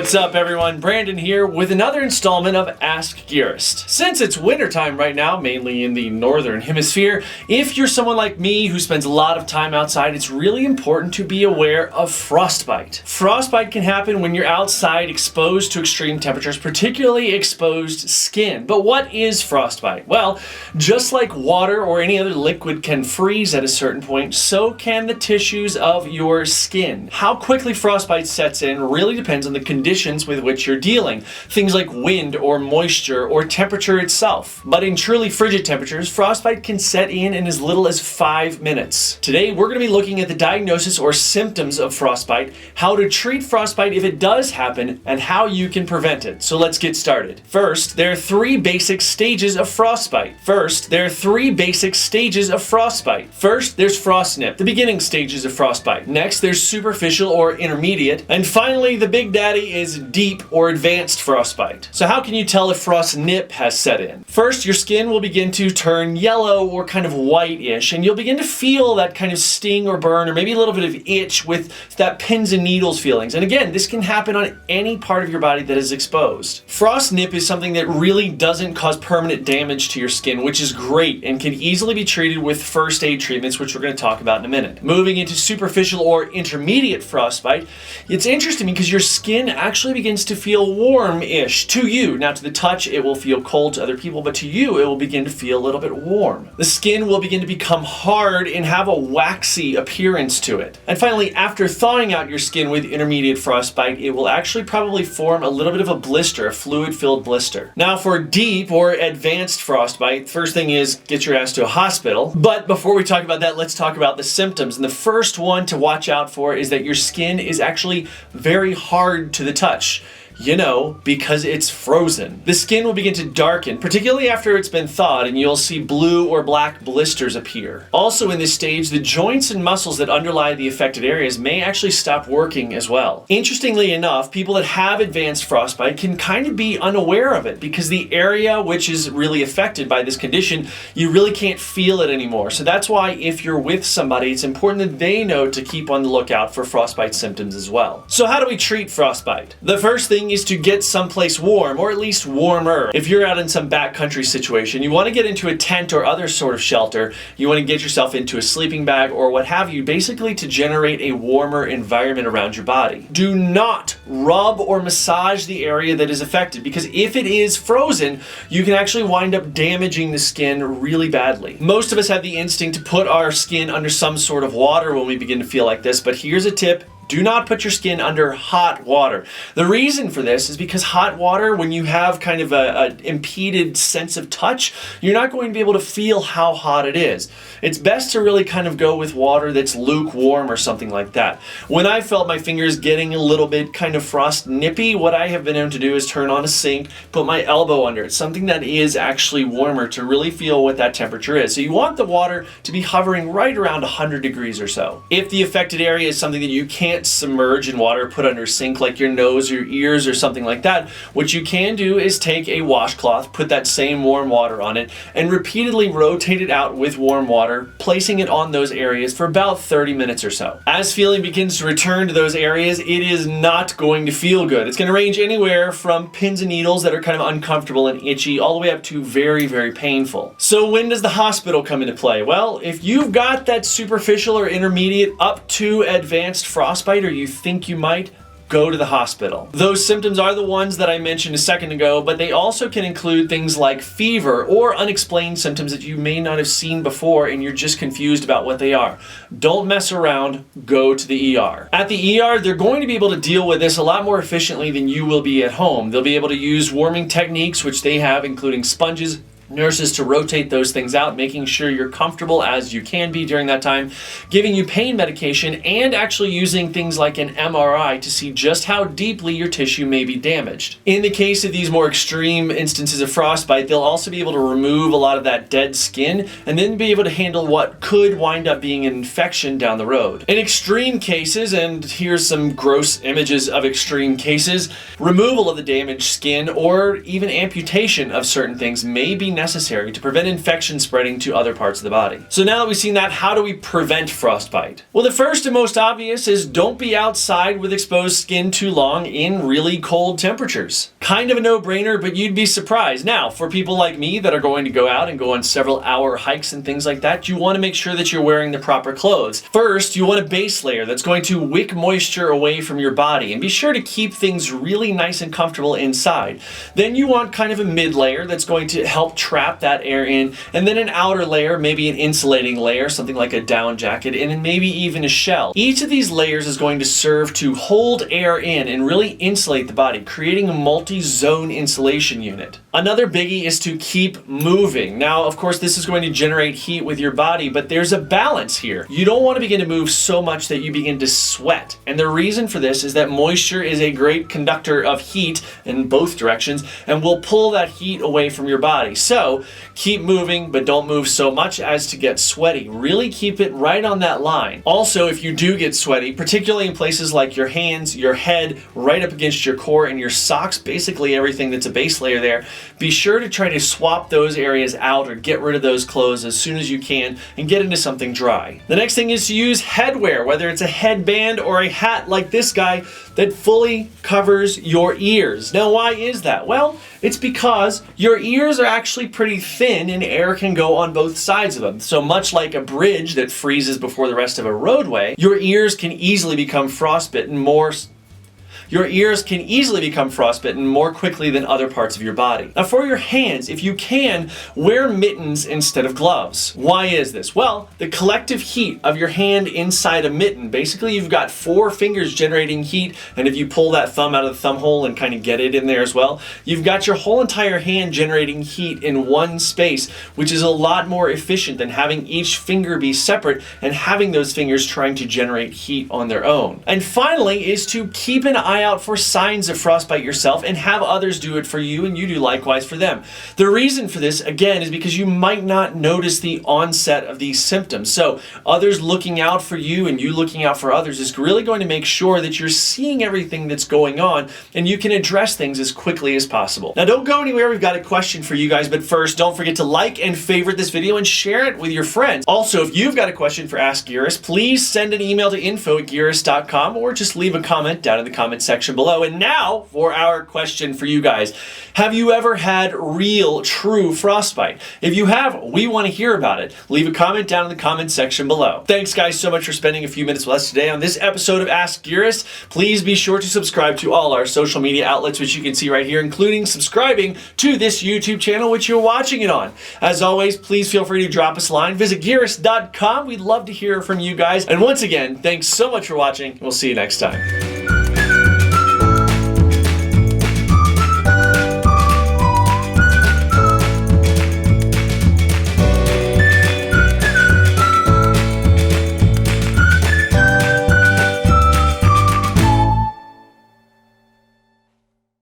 What's up everyone, Brandon here with another installment of Ask Gearist. Since it's wintertime right now, mainly in the northern hemisphere, if you're someone like me who spends a lot of time outside, it's really important to be aware of frostbite. Frostbite can happen when you're outside exposed to extreme temperatures, particularly exposed skin. But what is frostbite? Well, just like water or any other liquid can freeze at a certain point, so can the tissues of your skin. How quickly frostbite sets in really depends on the conditions with which you're dealing. Things like wind or moisture or temperature itself. But in truly frigid temperatures, frostbite can set in as little as 5 minutes. Today, we're going to be looking at the diagnosis or symptoms of frostbite, how to treat frostbite if it does happen, and how you can prevent it. So let's get started. First, there are three basic stages of frostbite. First, there's frost nip, the beginning stages of frostbite. Next, there's superficial or intermediate. And finally, the big daddy is deep or advanced frostbite. So how can you tell if frost nip has set in? First, your skin will begin to turn yellow or kind of white-ish, and you'll begin to feel that kind of sting or burn or maybe a little bit of itch with that pins and needles feelings. And again, this can happen on any part of your body that is exposed. Frost nip is something that really doesn't cause permanent damage to your skin, which is great and can easily be treated with first aid treatments, which we're going to talk about in a minute. Moving into superficial or intermediate frostbite, it's interesting because your skin actually begins to feel warm-ish to you. Now, to the touch, it will feel cold to other people, but to you, it will begin to feel a little bit warm. The skin will begin to become hard and have a waxy appearance to it. And finally, after thawing out your skin with intermediate frostbite, it will actually probably form a little bit of a blister, a fluid-filled blister. Now, for deep or advanced frostbite, first thing is get your ass to a hospital. But before we talk about that, let's talk about the symptoms. And the first one to watch out for is that your skin is actually very hard to the touch. You know, because it's frozen. The skin will begin to darken, particularly after it's been thawed, and you'll see blue or black blisters appear. Also in this stage, the joints and muscles that underlie the affected areas may actually stop working as well. Interestingly enough, people that have advanced frostbite can kind of be unaware of it because the area which is really affected by this condition, you really can't feel it anymore. So that's why if you're with somebody, it's important that they know to keep on the lookout for frostbite symptoms as well. So how do we treat frostbite? The first thing is to get someplace warm, or at least warmer. If you're out in some backcountry situation, you want to get into a tent or other sort of shelter. You want to get yourself into a sleeping bag or what have you, basically to generate a warmer environment around your body. Do not rub or massage the area that is affected, because if it is frozen, you can actually wind up damaging the skin really badly. Most of us have the instinct to put our skin under some sort of water when we begin to feel like this, but here's a tip. Do not put your skin under hot water. The reason for this is because hot water, when you have kind of an impeded sense of touch, you're not going to be able to feel how hot it is. It's best to really kind of go with water that's lukewarm or something like that. When I felt my fingers getting a little bit kind of frost nippy, what I have been able to do is turn on a sink, put my elbow under it, something that is actually warmer to really feel what that temperature is. So you want the water to be hovering right around 100 degrees or so. If the affected area is something that you can't submerge in water, put under a sink like your nose or your ears or something like that, what you can do is take a washcloth, put that same warm water on it, and repeatedly rotate it out with warm water, placing it on those areas for about 30 minutes or so. As feeling begins to return to those areas, it is not going to feel good. It's going to range anywhere from pins and needles that are kind of uncomfortable and itchy, all the way up to very, very painful. So when does the hospital come into play? Well, if you've got that superficial or intermediate up to advanced frostbite, or you think you might, go to the hospital. Those symptoms are the ones that I mentioned a second ago, but they also can include things like fever or unexplained symptoms that you may not have seen before and you're just confused about what they are. Don't mess around, go to the ER. At the ER, they're going to be able to deal with this a lot more efficiently than you will be at home. They'll be able to use warming techniques, which they have, including sponges, nurses to rotate those things out, making sure you're comfortable as you can be during that time, giving you pain medication, and actually using things like an MRI to see just how deeply your tissue may be damaged. In the case of these more extreme instances of frostbite, they'll also be able to remove a lot of that dead skin and then be able to handle what could wind up being an infection down the road. In extreme cases, and here's some gross images of extreme cases, removal of the damaged skin or even amputation of certain things may be necessary to prevent infection spreading to other parts of the body. So now that we've seen that, how do we prevent frostbite? Well, the first and most obvious is don't be outside with exposed skin too long in really cold temperatures. Kind of a no-brainer, but you'd be surprised. Now, for people like me that are going to go out and go on several hour hikes and things like that, you want to make sure that you're wearing the proper clothes. First, you want a base layer that's going to wick moisture away from your body, and be sure to keep things really nice and comfortable inside. Then you want kind of a mid layer that's going to help trap that air in, and then an outer layer, maybe an insulating layer, something like a down jacket, and then maybe even a shell. Each of these layers is going to serve to hold air in and really insulate the body, creating a multi-zone insulation unit. Another biggie is to keep moving. Now, of course, this is going to generate heat with your body, but there's a balance here. You don't want to begin to move so much that you begin to sweat. And the reason for this is that moisture is a great conductor of heat in both directions and will pull that heat away from your body. So keep moving, but don't move so much as to get sweaty. Really keep it right on that line. Also, if you do get sweaty, particularly in places like your hands, your head, right up against your core, and your socks, basically everything that's a base layer there, be sure to try to swap those areas out or get rid of those clothes as soon as you can and get into something dry. The next thing is to use headwear, whether it's a headband or a hat like this guy that fully covers your ears. Now, why is that? Well, it's because your ears are actually pretty thin and air can go on both sides of them. So much like a bridge that freezes before the rest of a roadway, your ears can easily become frostbitten more quickly than other parts of your body. Now, for your hands, if you can, wear mittens instead of gloves. Why is this? Well, the collective heat of your hand inside a mitten, basically you've got 4 fingers generating heat, and if you pull that thumb out of the thumb hole and kind of get it in there as well, you've got your whole entire hand generating heat in one space, which is a lot more efficient than having each finger be separate and having those fingers trying to generate heat on their own. And finally is to keep an eye out for signs of frostbite yourself and have others do it for you and you do likewise for them. The reason for this, again, is because you might not notice the onset of these symptoms. So others looking out for you and you looking out for others is really going to make sure that you're seeing everything that's going on and you can address things as quickly as possible. Now, don't go anywhere. We've got a question for you guys, but first, don't forget to like and favorite this video and share it with your friends. Also, if you've got a question for Ask Gearist, please send an email to info@gearist.com or just leave a comment down in the comment section below. And now for our question for you guys. Have you ever had real, true frostbite? If you have, we want to hear about it. Leave a comment down in the comment section below. Thanks guys so much for spending a few minutes with us today on this episode of Ask Gearist. Please be sure to subscribe to all our social media outlets, which you can see right here, including subscribing to this YouTube channel, which you're watching it on. As always, please feel free to drop us a line. Visit gearist.com. We'd love to hear from you guys. And once again, thanks so much for watching. We'll see you next time.